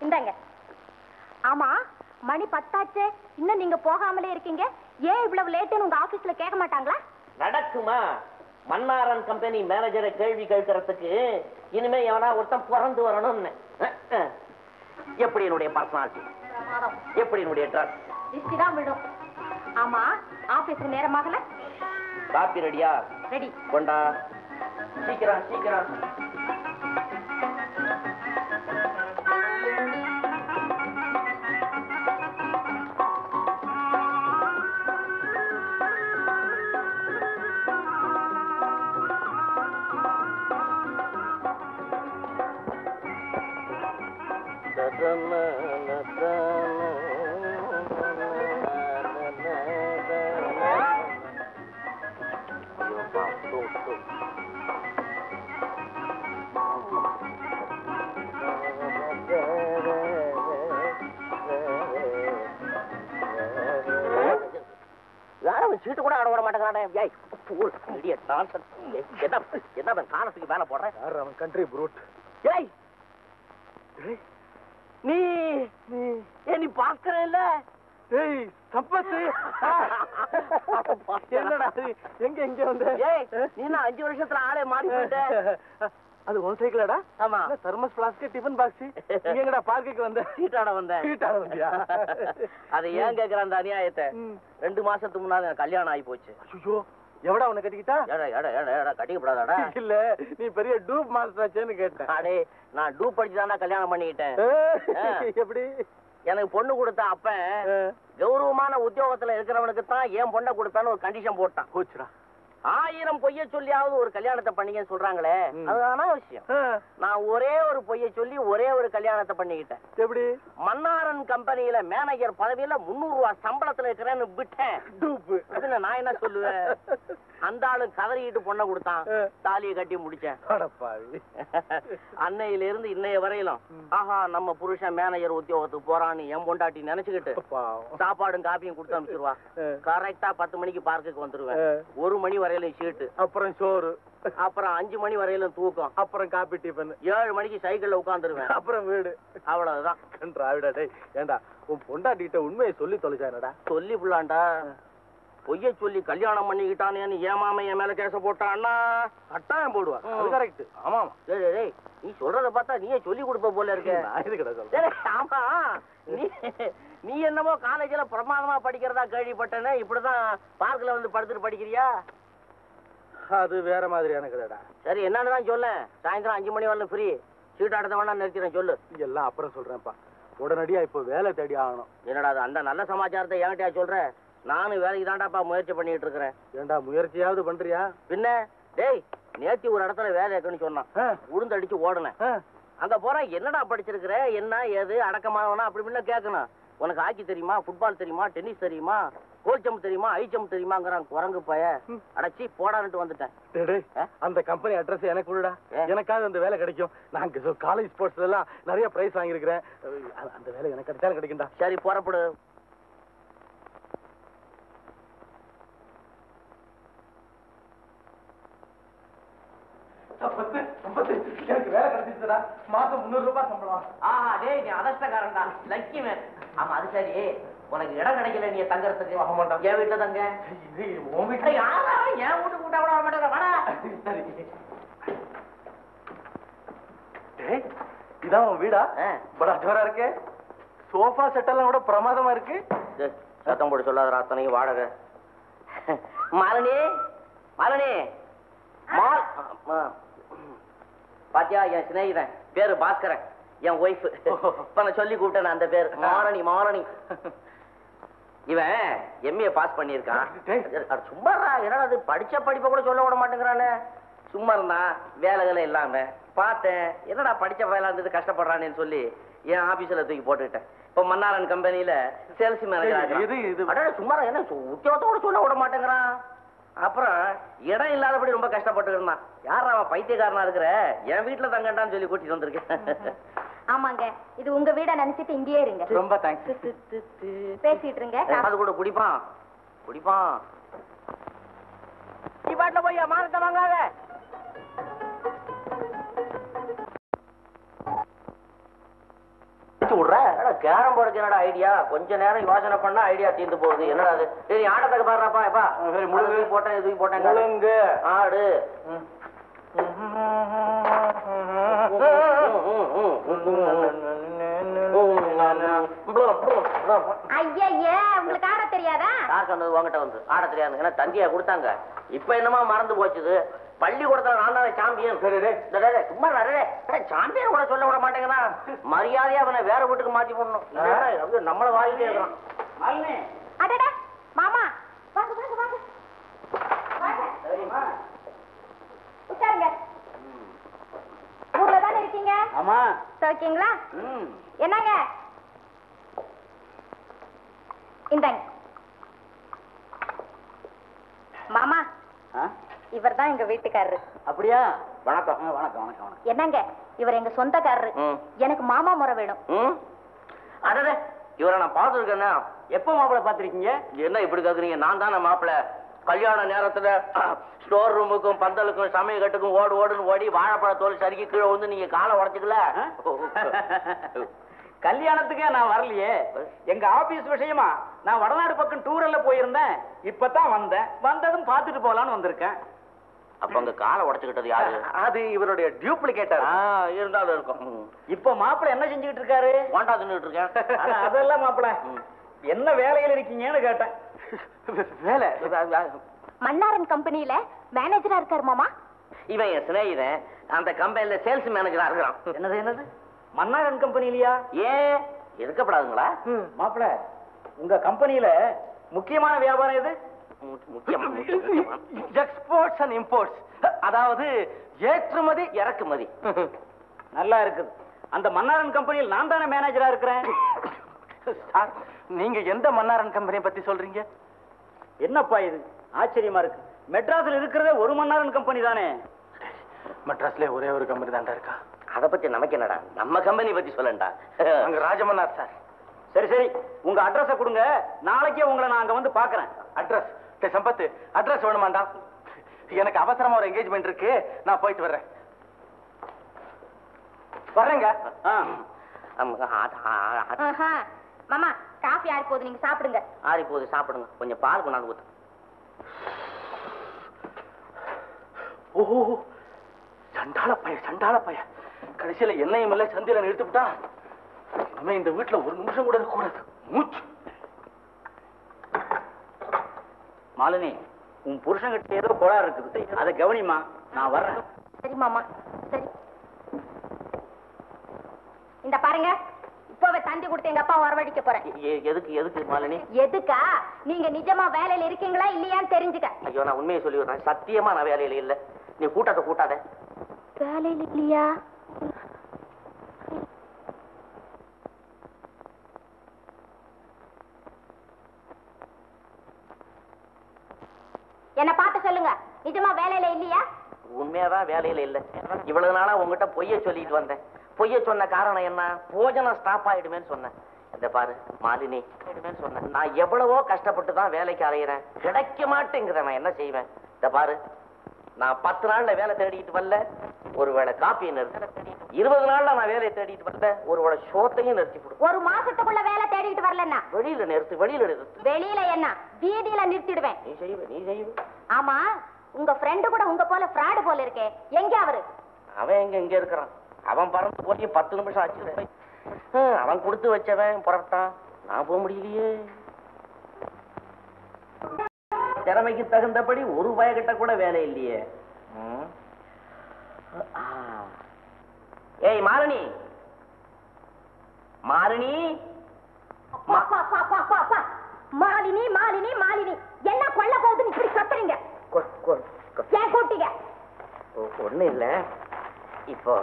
இந்தாங்க. ஆமா, மணி 10 இன்னும் நீங்க போகாமலே இருக்கீங்க. ஏன் இவ்வளவு லேட்டுன்னு உங்க ஆபீஸ்ல கேட்க மாட்டாங்களா? நடக்குமா? மன்னாரன் கம்பெனி மேனேஜரை கேள்வி கேட்கறதுக்கு இனிமே எவனா ஒருத்தன் பிறந்து வரணும்னு. எப்படி என்னுடைய பர்சனாலிட்டி, எப்படி என்னுடைய ட்ரெஸ் திருஷ்டி தான் விடும். ஆமா, ஆபீஸ்க்கு நேரமாகல. காப்பி ரெடியா? ரெடி. கொண்டா, சீக்கிரம் சீக்கிரம். சீட்டு கூட ஆட விட மாட்டேங்கிறானே. என்ன காலத்துக்கு வேலை போடுறேன்? அவன் கண்ட்ரி ப்ரூட். நீ நீ பாக்குற இல்ல? சம்பத்து என்னடா எங்க எங்க வந்த? நீ 5 வருஷத்துல ஆளே மாறி போயிட்ட. அது உன் சைக்கிளடா? ஆமா. Thermus flask, tiffin box. நீ எங்கடா பார்க்குக்கு வந்த? சீட்டாட வந்தேன். சீட்டாட வந்தியா? அது ஏன் கேக்குற அந்த அநியாயத்தை? 2 மாசத்துக்கு முன்னாடி எனக்கு கல்யாணம் ஆகி போச்சு. ஐயோ, எவடா உன்னை கட்டிக்கிட்டா? கட்டிக்கப்படாதாடா? இல்ல, நீ பெரிய டூப் மாஸ்டர் ஆச்சேன்னு கேட்டேன். அடே, நான் டூப் படிச்சுதான்டா கல்யாணம் பண்ணிக்கிட்டேன். எப்படி? எனக்கு பொண்ணு கொடுத்த அப்ப கௌரவமான உத்தியோகத்துல இருக்கிறவனுக்கு தான் ஏன் பொண்ணை கொடுப்பேன்னு ஒரு கண்டிஷன் போட்டான். போச்சுடா. 1000 பொய்ய சொல்லியாவது ஒரு கல்யாணத்தை பண்ணீங்கன்னு சொல்றாங்களே, அதுதானா விஷயம். நான் ஒரே ஒரு பொய்ய சொல்லி ஒரே ஒரு கல்யாணத்தை பண்ணிக்கிட்டேன். எப்படி? மன்னாரன் கம்பெனியில மேனேஜர் பதவியில 300 ரூபாய் சம்பளத்துல இருக்கிறேன்னு விட்டேன். நான் என்ன சொல்லுவேன்? அந்த ஆளு கதறிக்கிட்டு பொண்ணை கொடுத்தான். தாலியை கட்டி முடிச்சேன். அன்னையில இருந்து இன்னைய வரையிலும் ஆஹா, நம்ம புருஷன் மேனேஜர் உத்தியோகத்துக்கு போறான்னு என் பொண்டாட்டி நினைச்சுக்கிட்டு சாப்பாடும் காப்பியும் கொடுத்து அனுப்பிச்சிருவா. கரெக்டா 10 மணிக்கு பார்க்குக்கு வந்துருவேன். 1 மணி வரையிலும் சீட்டு, அப்புறம் சோறு, அப்புறம் 5 மணி வரையிலும் தூக்கம், அப்புறம் காப்பி டிஃபன், 7 மணிக்கு சைக்கிள்ல உட்காந்துருவேன், அப்புறம் வீடு. அவ்வளவுதான். ஏண்டா உன் பொண்டாட்டிகிட்ட உண்மையை சொல்லி தொலைச்சானடா? சொல்லி புள்ளாண்டா. பொய்ய சொல்லி கல்யாணம் பண்ணிக்கிட்டானேன்னு ஏமாம என் மேல கேச போட்டான்னா கட்டாயம் போடுவா. அது கரெக்ட். ஆமா, நீ சொல்றத பார்த்தா நீயே சொல்லி கொடுப்ப போல இருக்க. ஆமா, நீ என்னமோ காலேஜ்ல பிரமாதமா படிக்கிறதா கேள்விப்பட்டேன்னு. இப்படிதான் பார்க்ல வந்து படுத்துட்டு படிக்கிறியா? அது வேற மாதிரியான கதைடா. சரி, என்னன்னு தான் சொல்ல. சாயந்தரம் 5 மணி வரல ஃப்ரீ. சீட்டாடத்த வேணா நிறுத்தினேன், சொல்லு. எல்லாம் அப்புறம் சொல்றேன்ப்பா. உடனடியா இப்போ வேலை தேடி ஆகணும். என்னடா அது? அந்த நல்ல சமாச்சாரத்தை என்கிட்டயா சொல்ற? நானும் வேலைக்கு தாண்டாப்பா முயற்சி பண்ணிட்டு இருக்கிறேன். ஏண்டா, முயற்சியாவது பண்றியா? பின்ன டேய், நேத்தி ஒரு இடத்துல வேலை இருக்குன்னு சொன்னான். உளுந்தடிச்சு ஓடுனேன். அங்க போற, என்னடா படிச்சிருக்கிற, என்ன ஏது, அடக்கமானவனா அப்படி இப்படின்னு கேட்கணும். உனக்கு ஹாக்கி தெரியுமா, ஃபுட்பால் தெரியுமா, டென்னிஸ் தெரியுமா, கோல் ஜம்ப் தெரியுமா, ஹை ஜம்ப் தெரியுமாங்கிறான் குரங்கு பைய. அடைச்சி போடான்ட்டு வந்துட்டேன். அந்த கம்பெனி அட்ரஸ் எனக்கு விடுடா. எனக்காவது அந்த வேலை கிடைக்கும். நான் காலேஜ் ஸ்போர்ட்ஸ்ல எல்லாம் நிறைய பிரைஸ் வாங்கியிருக்கிறேன். அந்த வேலை எனக்கு கிடைச்சாலும் கிடைக்கும்டா. சரி, புறப்படு. எனக்கு வேலை கிடைச்சிருச்சுடா. மாசம் 300 ரூபாய் சம்பளம். ஆஹா, டேய், நீ அதஷ்டக்காரன்டா, லக்கி மேன். ஆமா, அது சரி. உனக்கு இடம் கிடைக்கல நீ தங்கறதுக்கு? என் வீட்டுல தங்க. உன் வீட்டுல? யாரா என் வீட்டுக்கு கூட்டா கூட வர மாட்டேங்கிற. வாடா. சரி. டேய், இதான் உன் வீடா? படா ஜோரா இருக்கு. சோஃபா செட் எல்லாம் கூட பிரமாதமா இருக்கு. சத்தம் போட்டு சொல்லாத, அத்தனையும் வாடகை. மாலினி, மாலினி, பாத்தியா, என் சிநேகிதன் பேரு பாஸ்கரன், என் ஒய்ஃப். இப்ப நான் சொல்லி கூப்பிட்டேன் அந்த பேரு. மாலினி, மாலினி. இவன் எம்ஏ பாஸ் பண்ணியிருக்கான். சும்மா என்னடா அது, படிச்ச படிப்பை கூட சொல்ல விட மாட்டேங்கிறானே. சும்மா இருந்தான், வேலைகளை இல்லாம பார்த்தேன். என்னடா படிச்ச வேலை இருந்தது, கஷ்டப்படுறானேன்னு சொல்லி என் ஆபீஸ்ல தூக்கி போட்டுக்கிட்டேன். இப்ப மன்னாரன் கம்பெனியில சேல்ஸ் மேனேஜர். சும்மா என்ன உத்தியோகத்தோட சொல்ல விட மாட்டேங்கிறான். அப்புறம் இடம் இல்லாதபடி ரொம்ப கஷ்டப்பட்டு இருந்தான். யார் அவன், பைத்தியக்காரனா இருக்கிற, என் வீட்டுல தங்கண்டான்னு சொல்லி கூட்டிட்டு வந்திருக்கேன். ஆமாங்க, இது உங்க வீட நினைச்சிட்டு இங்கேயே இருங்க. ரொம்ப தேங்க்ஸ். பேசிட்டு இருங்க. அது கூட குடிப்பான் குடிப்பான். நீ பாட்டுல போய் மானத்தை வாங்காத. சாச்சி விடுற? கேரம் போர்டுக்கு என்னடா ஐடியா? கொஞ்ச நேரம் யோசனை பண்ணா ஐடியா தீர்ந்து போகுது. என்னடா அது? சரி ஆட்டத்துக்கு பாடுறாப்பா. எப்பா முழுங்கு போட்டேன், எதுவும் போட்டேன். முழுங்கு ஆடு. ஐயா, உங்களுக்கு ஆட தெரியாதா? யார் சொன்னது உங்ககிட்ட வந்து ஆட தெரியாது? ஏன்னா தந்தியா கொடுத்தாங்க. இப்ப என்னமா மறந்து போச்சுது? பள்ளிக்கூடத்துல நான் தானே சாம்பியன். சும்மா சாம்பியன் கூட சொல்ல விட மாட்டேங்கன்னா மரியாதையா அவனை வேற வீட்டுக்கு மாத்தி போடணும். நம்மள வாங்கிட்டே இருக்கிறான். அடடா மாமா, வாங்க வாங்க வாங்க வாங்க. உட்காருங்க. ஊர்ல தானே இருக்கீங்க? ஆமா. சோக்கிங்களா? என்னங்க இந்தாங்க மாமா. இவர் தான் எங்க வீட்டுக்காரரு. அப்படியா? வணக்கம். வணக்கம் வணக்கம் வணக்கம். என்னங்க, இவர் எங்க சொந்தக்காரரு. எனக்கு மாமா முறை வேணும். அடடே, இவரை நான் பார்த்துருக்கேன்னா. எப்ப மாப்பிள்ளை பாத்திருக்கீங்க? என்ன இப்படி கேக்குறீங்க? நான் தானே மாப்பிள்ளை. கல்யாண நேரத்துல ஸ்டோர் ரூமுக்கும் பந்தலுக்கும் சமய கட்டுக்கும் ஓடு ஓடுன்னு ஓடி வாழைப்பழ தோல் சறுக்கி கீழே வந்து நீங்க காலை உடச்சுக்கல. கல்யாணத்துக்கே நான் வரலையே. எங்க ஆபீஸ் விஷயமா நான் வடநாடு பக்கம் டூர்ல போயிருந்தேன். இப்பதான் வந்தேன். வந்ததும் பாத்துட்டு போலான்னு வந்திருக்கேன். அப்ப அங்க காலை உடச்சுக்கிட்டது யாரு? அது இவருடைய டியூப்ளிகேட்டர். இருந்தாலும் இருக்கும். இப்ப மாப்பிள்ளை என்ன செஞ்சுக்கிட்டு இருக்காரு? வாண்டா தின்னுட்டு இருக்கேன். அதெல்லாம் மாப்பிள்ளை என்ன வேலையில இருக்கீங்கன்னு கேட்டேன். வேலை மன்னாரன் கம்பெனியில மேனேஜரா இருக்காரு மாமா. இவன் என் சிநேகிதன். அந்த கம்பெனில சேல்ஸ் மேனேஜரா இருக்கிறான். என்னது என்னது? மன்னாரன் கம்பெனிலயா? ஏன் இருக்கப்படாதுங்களா? மாப்பிள்ளை உங்க கம்பெனியில முக்கியமான வியாபாரம் எது? Exports and imports. அதாவது ஏற்றுமதி இறக்குமதி. நல்லா இருக்குது. அந்த மன்னாரன் கம்பெனியில் நான் தானே மேனேஜரா இருக்கிறேன். சார், நீங்க எந்த மன்னாரன் கம்பெனியை பத்தி சொல்றீங்க? என்னப்பா இது ஆச்சரியமா இருக்கு. மெட்ராஸ்ல இருக்கிறதே ஒரு மன்னாரன் கம்பெனி தானே. மெட்ராஸ்ல ஒரே ஒரு கம்பெனி தான்டா இருக்கா. அத பத்தி நமக்கு என்னடா? நம்ம கம்பெனி பத்தி சொல்லண்டா. அங்க ராஜமன்னார் சார். சரி சரி, உங்க அட்ரஸ கொடுங்க. நாளைக்கே உங்களை நான் அங்க வந்து பாக்குறேன். அட்ரஸ் சம்பத்து, அட்ரஸ் வேணுமாண்டா? எனக்கு அவசரமா ஒரு என்கேஜ்மெண்ட் இருக்கு. நான் போயிட்டு வர்றேன். வர்றேங்க. மாமா, காஃபி ஆறி போகுது, நீங்க சாப்பிடுங்க. ஆறி போகுது, சாப்பிடுங்க. கொஞ்சம் பால் கொண்டாந்து ஊத்து. ஓஹோ, சண்டாள பைய கடைசியில என்னையும் இல்ல சந்தியில நிறுத்திவிட்டான். இனிமே இந்த வீட்டுல ஒரு நிமிஷம் கூட இருக்கக்கூடாது. மூச்சு. மாலினி, உன் புருஷன்கிட்ட ஏதோ கோளாறு இருக்குது. அதை கவனிமா. நான் வர்றேன். சரி மாமா, சரி. இந்த பாருங்க, இப்பவே தந்தி கொடுத்து எங்க அப்பா வரவழைக்க போறேன். எதுக்கு எதுக்கு மாலினி? எதுக்கா? நீங்க நிஜமா வேலையில இருக்கீங்களா இல்லையான்னு தெரிஞ்சுக்க. ஐயோ, நான் உண்மையை சொல்லி விடுறேன். சத்தியமா நான் வேலையில இல்ல. நீ கூட்டாத. வேலையில இல்லையா? என்ன பார்த்து சொல்லுங்க, நிஜமா வேலையில இல்லையா? உண்மையாதான் வேலையில இல்ல. இவ்வளவு நாளா உங்ககிட்ட பொய்ய சொல்லிட்டு வந்தேன். பொய்ய சொன்ன காரணம் என்ன? போஜனம் ஸ்டாப் ஆயிடுமேன்னு சொன்னேன். இந்த பாரு மாலினி, சொன்னேன். நான் எவ்வளவோ கஷ்டப்பட்டு தான் வேலைக்கு அலையிறேன். கிடைக்க மாட்டேங்கிறேன். நான் என்ன செய்வேன்? இந்த பாரு, நான் 10 நாள்ல வேலை தேடிட்டு வரல, ஒருவேளை காப்பியை நிறுத்த. 20 நாள்ல நான் வேலையை தேடிட்டு வரல, ஒருவேளை சோத்தையும் நிறுத்தி போடு. ஒரு மாசத்துக்குள்ள வேலை தேடிட்டு வரலன்னா வெளியில நிறுத்து. வெளியில என்ன, வீதியில நிறுத்திடுவேன். நீ செய்வ. ஆமா, உங்க ஃப்ரெண்டு கூட உங்க போல ஃப்ராடு போல இருக்கே, எங்க அவரு? அவன் இங்க இருக்கிறான். அவன் பறந்து போய் 10 நிமிஷம் ஆச்சு. அவன் கொடுத்து வச்சவன் புறப்பட்டான். நான் போக முடியலையே. திறமைக்கு தகுந்தபடி ஒரு பயக்கிட்ட கூட வேலை இல்லையே. ஏய் மாலினி, மாலினி என்ன கொல்ல போகுதுன்னு இப்படி கத்துறீங்க? ஏன் கூட்டிங்க? ஒண்ணு இல்ல. இப்போ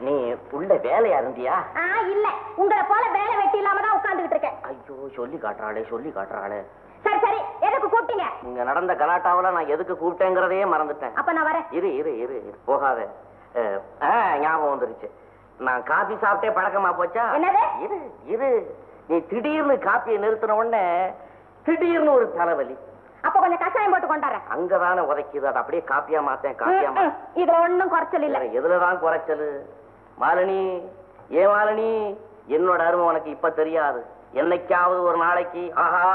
நீ உள்ள வேலையா இருந்தியா? இல்ல, உங்களை போல வேலை வெட்டி இல்லாம தான் உட்கார்ந்துகிட்டு இருக்கேன். ஐயோ, சொல்லி காட்டுறாளே. சரி சரி, எதுக்கு கூப்பிட்டீங்க? இங்க நடந்த கலாட்டாவில நான் எதுக்கு கூப்பிட்டேங்கிறதையே மறந்துட்டேன். அப்ப நான் வரேன். இரு போகாத. ஞாபகம் வந்துருச்சு. நான் காபி சாப்பிட்டே பழக்கமா போச்சா? என்னது? இரு. நீ திடீர்னு காப்பியை நிறுத்தின உடனே திடீர்னு ஒரு தலைவலி. அப்ப கொஞ்சம் கஷாயம் போட்டு கொண்டாறேன். அங்கதானே உதைக்குது. அது அப்படியே காப்பியா மாத்தேன். இதுல ஒண்ணும் குறைச்சல் இல்ல. எதுலதான் குறைச்சல்? மாலினி, ஏ மாலினி, என்னோட அருமை உனக்கு இப்ப தெரியாது. என்னைக்காவது ஒரு நாளைக்கு ஆஹா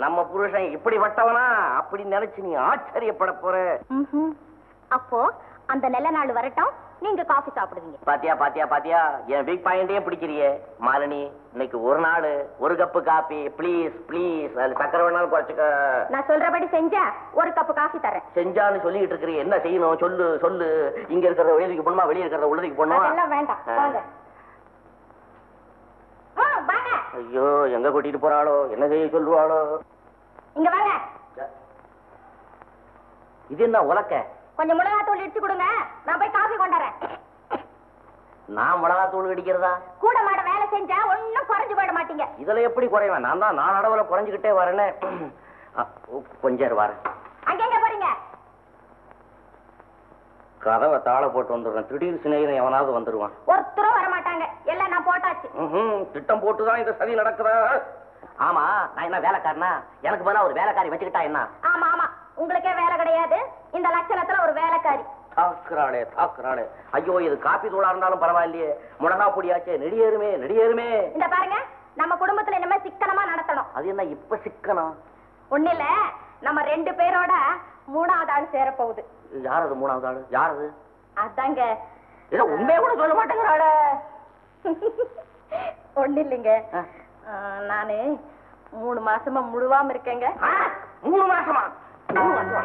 நம்ம புருஷன் இப்படிப்பட்டவனா அப்படி நினைச்சு நீ ஆச்சரியப்பட போற. அப்போ அந்த நல்ல நாள் வரட்டும், நீங்க காஃபி சாப்பிடுவீங்க. பாத்தியா பாத்தியா பாத்தியா என் வீக் பாயிண்டே பிடிக்கிறியே மாலினி. இன்னைக்கு ஒரு நாள் ஒரு கப்பு காபி ப்ளீஸ் ப்ளீஸ். அது சக்கரை வேணாலும் குறைச்சுக்க. நான் சொல்றபடி செஞ்சா ஒரு கப்பு காஃபி தரேன். செஞ்சான்னு சொல்லிட்டு இருக்கிறீ, என்ன செய்யணும் சொல்லு சொல்லு. இங்க இருக்கிறத வெளியே போகணுமா, வெளியே இருக்கிறத உள்ளதுக்கு போகணுமா? அதெல்லாம் வேண்டாம், வாங்க. வாங்க. ஐயோ எங்க கூட்டிட்டு போறாளோ, என்ன செய்ய சொல்லுவாளோ. இங்க வாங்க. இது என்ன உலக்க? கொஞ்சம் மிளகாத்தூள் இடிச்சு கொடுங்க, நான் போய் காஃபி கொண்டாறேன். நான் மிளகாத்தூள் இடிக்கிறதா? கூட மாட வேலை செஞ்சா ஒன்னும் குறைஞ்சு போயிட மாட்டீங்க. இதுல எப்படி குறைவேன்? நான் தான் நான் அளவுல குறைஞ்சுக்கிட்டே வரேன்னு. கொஞ்சம் வரேன். அங்க போறீங்க? கதவை தாள போட்டு வந்துடுறேன். திடீர் சிநேகிதன் எவனாவது வந்துருவான். ஒருத்தரும் வர மாட்டாங்க, எல்லாம் நான் போட்டாச்சு. திட்டம் போட்டுதான் இந்த சதி நடக்குதா? ஆமா நான் என்ன வேலைக்காரனா? எனக்கு பதிலா ஒரு வேலைக்காரி வச்சுக்கிட்டா என்ன? ஆமா ஆமா, உங்களுக்கே வேலை கிடையாது, இந்த லட்சணத்துல ஒரு வேலைக்காரி. தாக்குறாளே தாக்குறாளே. ஐயோ இது காப்பி தூளா இருந்தாலும் பரவாயில்லையே, முடங்கா பொடியாச்சே. நெடியேறுமே நெடியேறுமே. இந்த பாருங்க, நம்ம குடும்பத்துல இனிமே சிக்கனமா நடத்தணும். அது என்ன இப்ப சிக்கனம்? ஒண்ணு இல்ல, நம்ம 2 பேரோட 3வது ஆள் சேர போகுது. யாரது 3வது ஆளு? யாரது? அதாங்க. ஏதோ உண்மையை கூட சொல்ல மாட்டேங்கிறாள. ஒண்ணு இல்லைங்க, நானு 3 மாசமா முழுவாம இருக்கேங்க. 3 மாசமா? 3 மாசமா?